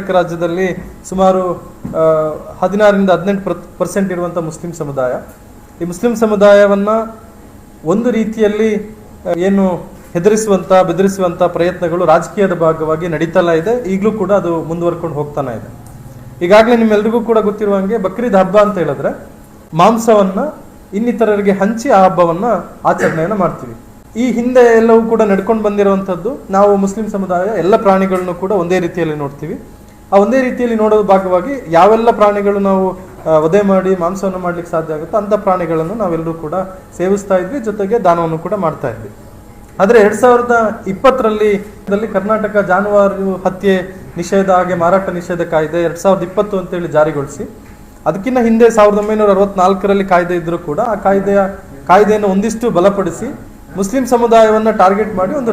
ಕರ್ನಾಟಕ ರಾಜ್ಯದಲ್ಲಿ ಸುಮಾರು 16ರಿಂದ 18% ಇರುವಂಥ ಮುಸ್ಲಿಂ ಸಮುದಾಯ. ಈ ಮುಸ್ಲಿಂ ಸಮುದಾಯವನ್ನು ಒಂದು ರೀತಿಯಲ್ಲಿ ಏನು ಹೆದರಿಸುವಂಥ ಬೆದರಿಸುವಂಥ ಪ್ರಯತ್ನಗಳು ರಾಜಕೀಯದ ಭಾಗವಾಗಿ ನಡೀತಲೇ ಇದೆ. ಈಗಲೂ ಕೂಡ ಅದು ಮುಂದುವರ್ಕೊಂಡು ಹೋಗ್ತಾನೆ ಇದೆ. ಈಗಾಗಲೇ ನಿಮ್ಮೆಲ್ರಿಗೂ ಕೂಡ ಗೊತ್ತಿರುವಂಗೆ ಬಕ್ರೀದ್ ಹಬ್ಬ ಅಂತ ಹೇಳಿದ್ರೆ ಮಾಂಸವನ್ನು ಇನ್ನಿತರರಿಗೆ ಹಂಚಿ ಆ ಹಬ್ಬವನ್ನು ಆಚರಣೆಯನ್ನು ಮಾಡ್ತೀವಿ. ಈ ಹಿಂದೆ ಎಲ್ಲವೂ ಕೂಡ ನಡ್ಕೊಂಡು ಬಂದಿರುವಂಥದ್ದು, ನಾವು ಮುಸ್ಲಿಂ ಸಮುದಾಯ ಎಲ್ಲ ಪ್ರಾಣಿಗಳನ್ನು ಕೂಡ ಒಂದೇ ರೀತಿಯಲ್ಲಿ ನೋಡ್ತೀವಿ. ಆ ಒಂದೇ ರೀತಿಯಲ್ಲಿ ನೋಡೋದ ಭಾಗವಾಗಿ ಯಾವೆಲ್ಲ ಪ್ರಾಣಿಗಳು ನಾವು ವಧೆ ಮಾಡಿ ಮಾಂಸವನ್ನು ಮಾಡ್ಲಿಕ್ಕೆ ಸಾಧ್ಯ ಆಗುತ್ತೋ ಅಂಥ ಪ್ರಾಣಿಗಳನ್ನು ನಾವೆಲ್ಲರೂ ಕೂಡ ಸೇವಿಸ್ತಾ ಇದ್ವಿ, ಜೊತೆಗೆ ದಾನವನ್ನು ಕೂಡ ಮಾಡ್ತಾ ಇದ್ವಿ. ಆದರೆ 2020ರಲ್ಲಿ ಕರ್ನಾಟಕ ಜಾನುವಾರು ಹತ್ಯೆ ನಿಷೇಧ ಹಾಗೆ ಮಾರಾಟ ನಿಷೇಧ ಕಾಯ್ದೆ 2020 ಅಂತೇಳಿ ಜಾರಿಗೊಳಿಸಿ, ಅದಕ್ಕಿಂತ ಹಿಂದೆ 1964ರಲ್ಲಿ ಕಾಯ್ದೆ ಇದ್ರೂ ಕೂಡ ಆ ಕಾಯ್ದೆಯನ್ನು ಒಂದಿಷ್ಟು ಬಲಪಡಿಸಿ ಮುಸ್ಲಿಂ ಸಮುದಾಯವನ್ನು ಟಾರ್ಗೆಟ್ ಮಾಡಿ ಒಂದು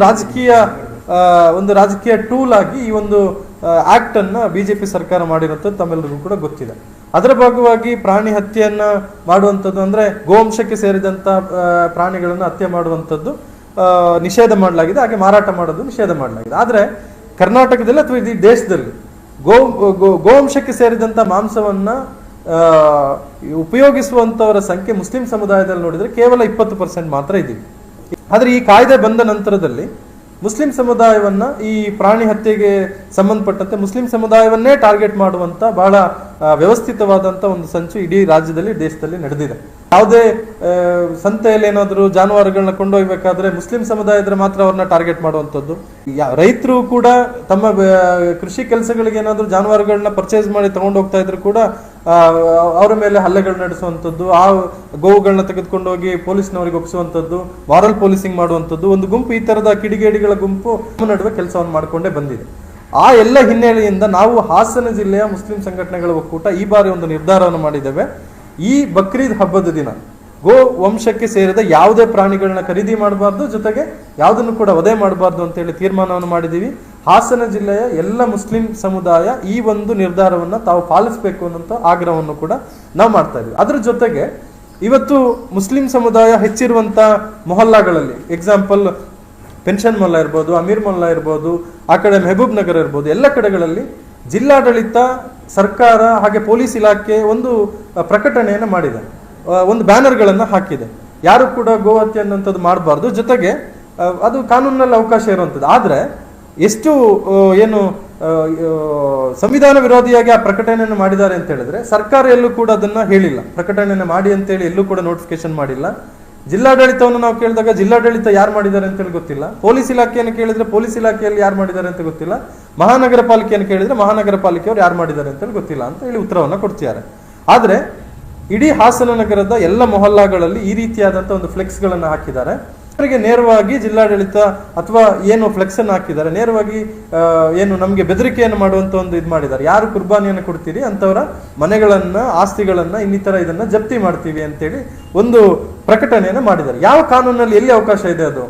ರಾಜಕೀಯ ಟೂಲ್ ಆಗಿ ಈ ಒಂದು ಆಕ್ಟ್ ಅನ್ನ ಬಿಜೆಪಿ ಸರ್ಕಾರ ಮಾಡಿರುವಂಥದ್ದು ತಮ್ಮೆಲ್ಲರಿಗೂ ಕೂಡ ಗೊತ್ತಿದೆ. ಅದರ ಭಾಗವಾಗಿ ಪ್ರಾಣಿ ಹತ್ಯೆಯನ್ನ ಮಾಡುವಂಥದ್ದು, ಅಂದ್ರೆ ಗೋವಂಶಕ್ಕೆ ಸೇರಿದಂತ ಪ್ರಾಣಿಗಳನ್ನು ಹತ್ಯೆ ಮಾಡುವಂಥದ್ದು ನಿಷೇಧ ಮಾಡಲಾಗಿದೆ, ಹಾಗೆ ಮಾರಾಟ ಮಾಡೋದು ನಿಷೇಧ ಮಾಡಲಾಗಿದೆ. ಆದ್ರೆ ಕರ್ನಾಟಕದಲ್ಲಿ ಅಥವಾ ಇಡೀ ದೇಶದಲ್ಲಿ ಗೋವಂಶಕ್ಕೆ ಸೇರಿದಂತ ಮಾಂಸವನ್ನ ಉಪಯೋಗಿಸುವಂತವರ ಸಂಖ್ಯೆ ಮುಸ್ಲಿಂ ಸಮುದಾಯದಲ್ಲಿ ನೋಡಿದ್ರೆ ಕೇವಲ 20% ಮಾತ್ರ ಇದೀವಿ. ಆದ್ರೆ ಈ ಕಾಯ್ದೆ ಬಂದ ನಂತರದಲ್ಲಿ ಮುಸ್ಲಿಂ ಸಮುದಾಯವನ್ನ ಈ ಪ್ರಾಣಿ ಹತ್ಯೆಗೆ ಸಂಬಂಧಪಟ್ಟಂತೆ ಮುಸ್ಲಿಂ ಸಮುದಾಯವನ್ನೇ ಟಾರ್ಗೆಟ್ ಮಾಡುವಂತ ಬಹಳ ವ್ಯವಸ್ಥಿತವಾದಂತ ಒಂದು ಸಂಚು ಇಡೀ ರಾಜ್ಯದಲ್ಲಿ ದೇಶದಲ್ಲಿ ನಡೆದಿದೆ. ಯಾವುದೇ ಸಂತೆಯಲ್ಲಿ ಏನಾದರೂ ಜಾನುವಾರುಗಳನ್ನ ಕೊಂಡೊಯ್ಬೇಕಾದ್ರೆ ಮುಸ್ಲಿಂ ಸಮುದಾಯದ ಮಾತ್ರ ಅವ್ರನ್ನ ಟಾರ್ಗೆಟ್ ಮಾಡುವಂಥದ್ದು. ರೈತರು ಕೂಡ ತಮ್ಮ ಕೃಷಿ ಕೆಲಸಗಳಿಗೆ ಏನಾದರೂ ಜಾನುವಾರುಗಳನ್ನ ಪರ್ಚೇಸ್ ಮಾಡಿ ತಗೊಂಡು ಹೋಗ್ತಾ ಇದ್ರು ಕೂಡ ಅವರ ಮೇಲೆ ಹಲ್ಲೆಗಳು ನಡೆಸುವಂಥದ್ದು, ಆ ಗೋವುಗಳನ್ನ ತೆಗೆದುಕೊಂಡು ಹೋಗಿ ಪೊಲೀಸ್ನವರಿಗೆ ಒಪ್ಪಿಸುವಂಥದ್ದು, ಮಾರಲ್ ಪೊಲೀಸಿಂಗ್ ಮಾಡುವಂಥದ್ದು, ಒಂದು ಗುಂಪು ಈ ತರದ ಕಿಡಿಗೇಡಿಗಳ ಗುಂಪು ನಡುವೆ ಕೆಲಸವನ್ನು ಮಾಡಿಕೊಂಡೇ ಬಂದಿದೆ. ಆ ಎಲ್ಲ ಹಿನ್ನೆಲೆಯಿಂದ ನಾವು ಹಾಸನ ಜಿಲ್ಲೆಯ ಮುಸ್ಲಿಂ ಸಂಘಟನೆಗಳ ಒಕ್ಕೂಟ ಈ ಬಾರಿ ಒಂದು ನಿರ್ಧಾರವನ್ನು ಮಾಡಿದ್ದೇವೆ. ಈ ಬಕ್ರೀದ್ ಹಬ್ಬದ ದಿನ ಗೋ ವಂಶಕ್ಕೆ ಸೇರಿದ ಯಾವುದೇ ಪ್ರಾಣಿಗಳನ್ನ ಖರೀದಿ ಮಾಡಬಾರ್ದು, ಜೊತೆಗೆ ಯಾವುದನ್ನು ಕೂಡ ವಧೆ ಮಾಡಬಾರ್ದು ಅಂತ ಹೇಳಿ ತೀರ್ಮಾನವನ್ನು ಮಾಡಿದ್ದೀವಿ. ಹಾಸನ ಜಿಲ್ಲೆಯ ಎಲ್ಲ ಮುಸ್ಲಿಂ ಸಮುದಾಯ ಈ ಒಂದು ನಿರ್ಧಾರವನ್ನ ತಾವು ಪಾಲಿಸಬೇಕು ಅನ್ನೋಂಥ ಆಗ್ರಹವನ್ನು ಕೂಡ ನಾವು ಮಾಡ್ತಾ ಇದ್ದೀವಿ. ಅದ್ರ ಜೊತೆಗೆ ಇವತ್ತು ಮುಸ್ಲಿಂ ಸಮುದಾಯ ಹೆಚ್ಚಿರುವಂತ ಮೊಹಲ್ಲಾಗಳಲ್ಲಿ, ಎಕ್ಸಾಂಪಲ್ ಪೆನ್ಷನ್ ಮೊಲ್ಲಾ ಇರ್ಬೋದು, ಅಮೀರ್ ಮೊಲ್ಲಾ ಇರ್ಬೋದು, ಆ ಕಡೆ ಮೆಹಬೂಬ್ ನಗರ್ ಇರ್ಬೋದು, ಎಲ್ಲ ಕಡೆಗಳಲ್ಲಿ ಜಿಲ್ಲಾಡಳಿತ, ಸರ್ಕಾರ ಹಾಗೆ ಪೊಲೀಸ್ ಇಲಾಖೆ ಒಂದು ಪ್ರಕಟಣೆಯನ್ನು ಮಾಡಿದೆ, ಒಂದು ಬ್ಯಾನರ್ಗಳನ್ನು ಹಾಕಿದೆ. ಯಾರು ಕೂಡ ಗೋಹತ್ಯೆ ಅನ್ನೋಂಥದ್ದು ಮಾಡಬಾರ್ದು, ಜೊತೆಗೆ ಅದು ಕಾನೂನಿನಲ್ಲಿ ಅವಕಾಶ ಇರುವಂಥದ್ದು. ಆದ್ರೆ ಎಷ್ಟು ಏನು ಸಂವಿಧಾನ ವಿರೋಧಿಯಾಗಿ ಆ ಪ್ರಕಟಣೆಯನ್ನು ಮಾಡಿದ್ದಾರೆ ಅಂತ ಹೇಳಿದ್ರೆ ಸರ್ಕಾರ ಎಲ್ಲೂ ಕೂಡ ಅದನ್ನ ಹೇಳಿಲ್ಲ, ಪ್ರಕಟಣೆಯನ್ನು ಮಾಡಿ ಅಂತೇಳಿ ಎಲ್ಲೂ ಕೂಡ ನೋಟಿಫಿಕೇಶನ್ ಮಾಡಿಲ್ಲ. ಜಿಲ್ಲಾಡಳಿತವನ್ನು ನಾವು ಕೇಳಿದಾಗ ಜಿಲ್ಲಾಡಳಿತ ಯಾರು ಮಾಡಿದ್ದಾರೆ ಅಂತೇಳಿ ಗೊತ್ತಿಲ್ಲ, ಪೊಲೀಸ್ ಇಲಾಖೆಯನ್ನು ಕೇಳಿದ್ರೆ ಪೊಲೀಸ್ ಇಲಾಖೆಯಲ್ಲಿ ಯಾರು ಮಾಡಿದ್ದಾರೆ ಅಂತ ಗೊತ್ತಿಲ್ಲ, ಮಹಾನಗರ ಪಾಲಿಕೆಯನ್ನು ಕೇಳಿದ್ರೆ ಮಹಾನಗರ ಪಾಲಿಕೆಯವರು ಯಾರು ಮಾಡಿದ್ದಾರೆ ಅಂತೇಳಿ ಗೊತ್ತಿಲ್ಲ ಅಂತ ಹೇಳಿ ಉತ್ತರವನ್ನು ಕೊಡ್ತಿದ್ದಾರೆ. ಆದ್ರೆ ಇಡೀ ಹಾಸನ ನಗರದ ಎಲ್ಲ ಮೊಹಲ್ಲಾಗಳಲ್ಲಿ ಈ ರೀತಿಯಾದಂತ ಒಂದು ಫ್ಲೆಕ್ಸ್ ಗಳನ್ನ ಹಾಕಿದ್ದಾರೆ. ಅವರಿಗೆ ನೇರವಾಗಿ ಜಿಲ್ಲಾಡಳಿತ ಅಥವಾ ಏನು ಫ್ಲೆಕ್ಸ್ ಅನ್ನು ಹಾಕಿದ್ದಾರೆ, ನೇರವಾಗಿ ಏನು ನಮಗೆ ಬೆದರಿಕೆಯನ್ನು ಮಾಡುವಂತ ಒಂದು ಇದು ಮಾಡಿದ್ದಾರೆ. ಯಾರು ಕುರ್ಬಾನಿಯನ್ನು ಕೊಡ್ತೀರಿ ಅಂತವರ ಮನೆಗಳನ್ನ, ಆಸ್ತಿಗಳನ್ನ, ಇನ್ನಿತರ ಇದನ್ನ ಜಪ್ತಿ ಮಾಡ್ತೀವಿ ಅಂತೇಳಿ ಒಂದು ಪ್ರಕಟಣೆಯನ್ನು ಮಾಡಿದ್ದಾರೆ. ಯಾವ ಕಾನೂನಲ್ಲಿ ಎಲ್ಲಿ ಅವಕಾಶ ಇದೆ ಅದು?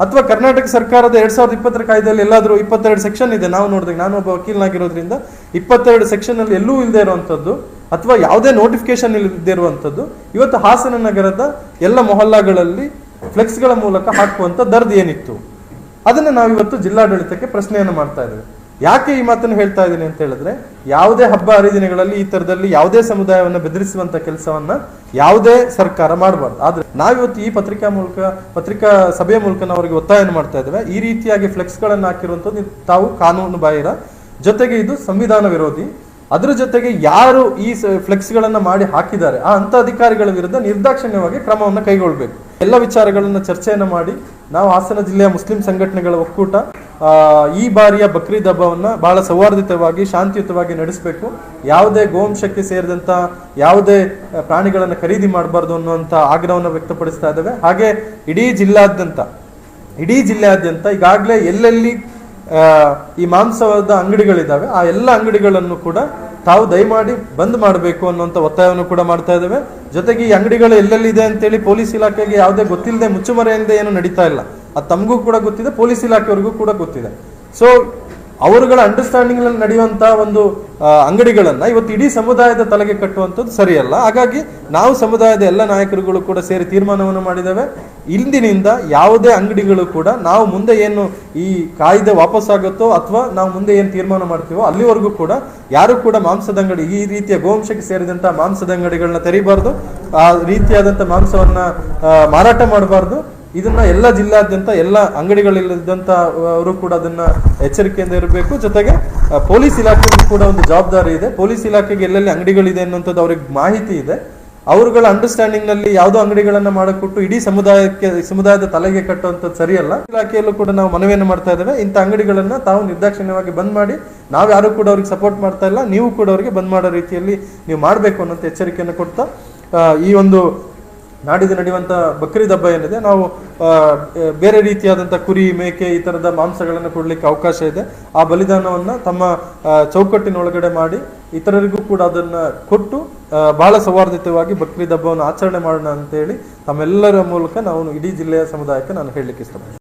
ಅಥವಾ ಕರ್ನಾಟಕ ಸರ್ಕಾರದ 2020 ಕಾಯ್ದೆಯಲ್ಲಿ ಎಲ್ಲಾದ್ರೂ 22 ಸೆಕ್ಷನ್ ಇದೆ, ನಾವು ನೋಡಿದಾಗ, ನಾನು ಒಬ್ಬ ವಕೀಲನಾಗಿರೋದ್ರಿಂದ 22 ಸೆಕ್ಷನ್ ಅಲ್ಲಿ ಎಲ್ಲೂ ಇಲ್ಲದೆ ಇರುವಂತದ್ದು ಅಥವಾ ಯಾವುದೇ ನೋಟಿಫಿಕೇಶನ್ ಇಲ್ಲದೆ ಇರುವಂತದ್ದು ಇವತ್ತು ಹಾಸನ ನಗರದ ಎಲ್ಲ ಮೊಹಲ್ಲಾಗಳಲ್ಲಿ ಫ್ಲೆಕ್ಸ್ ಗಳ ಮೂಲಕ ಹಾಕುವಂತ ದರ್ದ್ ಏನಿತ್ತು, ಅದನ್ನ ನಾವಿವತ್ತು ಜಿಲ್ಲಾಡಳಿತಕ್ಕೆ ಪ್ರಶ್ನೆಯನ್ನು ಮಾಡ್ತಾ ಇದ್ದೇವೆ. ಯಾಕೆ ಈ ಮಾತನ್ನು ಹೇಳ್ತಾ ಇದ್ದೀನಿ ಅಂತ ಹೇಳಿದ್ರೆ, ಯಾವುದೇ ಹಬ್ಬ ಹರಿದಿನಗಳಲ್ಲಿ ಈ ತರದಲ್ಲಿ ಯಾವುದೇ ಸಮುದಾಯವನ್ನು ಬೆದರಿಸುವಂತ ಕೆಲಸವನ್ನ ಯಾವುದೇ ಸರ್ಕಾರ ಮಾಡಬಾರ್ದು. ಆದ್ರೆ ನಾವಿವತ್ತು ಈ ಪತ್ರಿಕಾ ಸಭೆಯ ಮೂಲಕ ಅವರಿಗೆ ಒತ್ತಾಯವನ್ನು ಮಾಡ್ತಾ ಇದ್ದೇವೆ. ಈ ರೀತಿಯಾಗಿ ಫ್ಲೆಕ್ಸ್ ಗಳನ್ನ ಹಾಕಿರುವಂತದ್ದು ತಾವು ಕಾನೂನು ಬಾಹಿರ, ಜೊತೆಗೆ ಇದು ಸಂವಿಧಾನ ವಿರೋಧಿ. ಅದರ ಜೊತೆಗೆ ಯಾರು ಈ ಫ್ಲೆಕ್ಸ್ ಗಳನ್ನ ಮಾಡಿ ಹಾಕಿದ್ದಾರೆ ಆ ಅಂತ ಅಧಿಕಾರಿಗಳ ವಿರುದ್ಧ ನಿರ್ದಾಕ್ಷಿಣ್ಯವಾಗಿ ಕ್ರಮವನ್ನು ಕೈಗೊಳ್ಳಬೇಕು. ಎಲ್ಲ ವಿಚಾರಗಳನ್ನ ಚರ್ಚೆಯನ್ನು ಮಾಡಿ ನಾವು ಹಾಸನ ಜಿಲ್ಲೆಯ ಮುಸ್ಲಿಂ ಸಂಘಟನೆಗಳ ಒಕ್ಕೂಟ ಈ ಬಾರಿಯ ಬಕ್ರೀದ್ ಹಬ್ಬವನ್ನ ಬಹಳ ಸೌಹಾರ್ದಿತವಾಗಿ, ಶಾಂತಿಯುತವಾಗಿ ನಡೆಸಬೇಕು. ಯಾವುದೇ ಗೋವಂಶಕ್ಕೆ ಸೇರಿದಂತ ಯಾವುದೇ ಪ್ರಾಣಿಗಳನ್ನ ಖರೀದಿ ಮಾಡಬಾರ್ದು ಅನ್ನುವಂತ ಆಗ್ರಹವನ್ನು ವ್ಯಕ್ತಪಡಿಸ್ತಾ ಇದ್ದೇವೆ. ಹಾಗೆ ಇಡೀ ಜಿಲ್ಲೆಯಾದ್ಯಂತ ಈಗಾಗಲೇ ಎಲ್ಲೆಲ್ಲಿ ಈ ಮಾಂಸದ ಅಂಗಡಿಗಳಿದ್ದಾವೆ ಆ ಎಲ್ಲ ಅಂಗಡಿಗಳನ್ನು ಕೂಡ ತಾವು ದಯಮಾಡಿ ಬಂದ್ ಮಾಡಬೇಕು ಅನ್ನುವಂಥ ಒತ್ತಾಯವನ್ನು ಕೂಡ ಮಾಡ್ತಾ ಇದ್ದೇವೆ. ಜೊತೆಗೆ ಈ ಅಂಗಡಿಗಳು ಎಲ್ಲೆಲ್ಲಿದೆ ಅಂತೇಳಿ ಪೊಲೀಸ್ ಇಲಾಖೆಗೆ ಯಾವುದೇ ಗೊತ್ತಿಲ್ಲದೆ, ಮುಚ್ಚುಮರೆಯಿಂದ ಏನು ನಡೀತಾ ಇಲ್ಲ, ಅದು ತಮಗೂ ಕೂಡ ಗೊತ್ತಿದೆ, ಪೊಲೀಸ್ ಇಲಾಖೆಯವರಿಗೂ ಕೂಡ ಗೊತ್ತಿದೆ. ಸೊ ಅವರುಗಳ ಅಂಡರ್ಸ್ಟ್ಯಾಂಡಿಂಗ್ ನಲ್ಲಿ ನಡೆಯುವಂತಹ ಒಂದು ಅಂಗಡಿಗಳನ್ನ ಇವತ್ತು ಇಡೀ ಸಮುದಾಯದ ತಲೆಗೆ ಕಟ್ಟುವಂಥದ್ದು ಸರಿಯಲ್ಲ. ಹಾಗಾಗಿ ನಾವು ಸಮುದಾಯದ ಎಲ್ಲ ನಾಯಕರುಗಳು ಕೂಡ ಸೇರಿ ತೀರ್ಮಾನವನ್ನು ಮಾಡಿದ್ದೇವೆ. ಇಂದಿನಿಂದ ಯಾವುದೇ ಅಂಗಡಿಗಳು ಕೂಡ ನಾವು ಮುಂದೆ ಏನು ಈ ಕಾಯ್ದೆ ವಾಪಸ್ ಆಗುತ್ತೋ ಅಥವಾ ನಾವು ಮುಂದೆ ಏನು ತೀರ್ಮಾನ ಮಾಡ್ತೀವೋ ಅಲ್ಲಿವರೆಗೂ ಕೂಡ ಯಾರು ಕೂಡ ಮಾಂಸದ ಅಂಗಡಿ, ಈ ರೀತಿಯ ಗೋವಂಶಕ್ಕೆ ಸೇರಿದಂತಹ ಮಾಂಸದ ಅಂಗಡಿಗಳನ್ನ ತೆರೀಬಾರ್ದು, ಆ ರೀತಿಯಾದಂತಹ ಮಾಂಸವನ್ನ ಮಾರಾಟ ಮಾಡಬಾರ್ದು. ಇದನ್ನ ಎಲ್ಲ ಜಿಲ್ಲಾದ್ಯಂತ ಎಲ್ಲ ಅಂಗಡಿಗಳಿಲ್ಲದಂತ ಅವರು ಕೂಡ ಅದನ್ನ ಎಚ್ಚರಿಕೆಯಿಂದ ಇರಬೇಕು. ಜೊತೆಗೆ ಪೊಲೀಸ್ ಇಲಾಖೆಗೂ ಕೂಡ ಒಂದು ಜವಾಬ್ದಾರಿ ಇದೆ. ಪೊಲೀಸ್ ಇಲಾಖೆಗೆ ಎಲ್ಲೆಲ್ಲಿ ಅಂಗಡಿಗಳಿದೆ ಅನ್ನುವಂಥದ್ದು ಅವ್ರಿಗೆ ಮಾಹಿತಿ ಇದೆ. ಅವರುಗಳ ಅಂಡರ್ಸ್ಟ್ಯಾಂಡಿಂಗ್ ನಲ್ಲಿ ಯಾವುದೋ ಅಂಗಡಿಗಳನ್ನ ಮಾಡಿಕೊಟ್ಟು ಇಡೀ ಸಮುದಾಯದ ತಲೆಗೆ ಕಟ್ಟುವಂಥದ್ದು ಸರಿಯಲ್ಲ. ಇಲಾಖೆಯಲ್ಲೂ ಕೂಡ ನಾವು ಮನವಿಯನ್ನು ಮಾಡ್ತಾ ಇದ್ದೇವೆ, ಇಂಥ ಅಂಗಡಿಗಳನ್ನ ತಾವು ನಿರ್ದಾಕ್ಷಿಣ್ಯವಾಗಿ ಬಂದ್ ಮಾಡಿ, ನಾವು ಯಾರು ಕೂಡ ಅವ್ರಿಗೆ ಸಪೋರ್ಟ್ ಮಾಡ್ತಾ ಇಲ್ಲ, ನೀವು ಕೂಡ ಅವರಿಗೆ ಬಂದ್ ಮಾಡೋ ರೀತಿಯಲ್ಲಿ ನೀವು ಮಾಡಬೇಕು ಅನ್ನೋಂಥ ಎಚ್ಚರಿಕೆಯನ್ನು ಕೊಡ್ತಾ ಈ ಒಂದು ನಾಡಿದ್ದು ನಡೆಯುವಂಥ ಬಕ್ರೀದ್ ಹಬ್ಬ ಏನಿದೆ, ನಾವು ಬೇರೆ ರೀತಿಯಾದಂಥ ಕುರಿ, ಮೇಕೆ ಈ ಥರದ ಮಾಂಸಗಳನ್ನು ಕೊಡಲಿಕ್ಕೆ ಅವಕಾಶ ಇದೆ. ಆ ಬಲಿದಾನವನ್ನು ತಮ್ಮ ಚೌಕಟ್ಟಿನೊಳಗಡೆ ಮಾಡಿ ಇತರರಿಗೂ ಕೂಡ ಅದನ್ನು ಕೊಟ್ಟು ಬಹಳ ಸೌಹಾರ್ದಯುತವಾಗಿ ಬಕ್ರೀದ್ ಹಬ್ಬವನ್ನು ಆಚರಣೆ ಮಾಡೋಣ ಅಂತೇಳಿ ತಮ್ಮೆಲ್ಲರ ಮೂಲಕ ನಾವು ಇಡೀ ಜಿಲ್ಲೆಯ ಸಮುದಾಯಕ್ಕೆ ನಾನು ಹೇಳಲಿಕ್ಕೆ ಇಷ್ಟಪಡ್ತೀನಿ.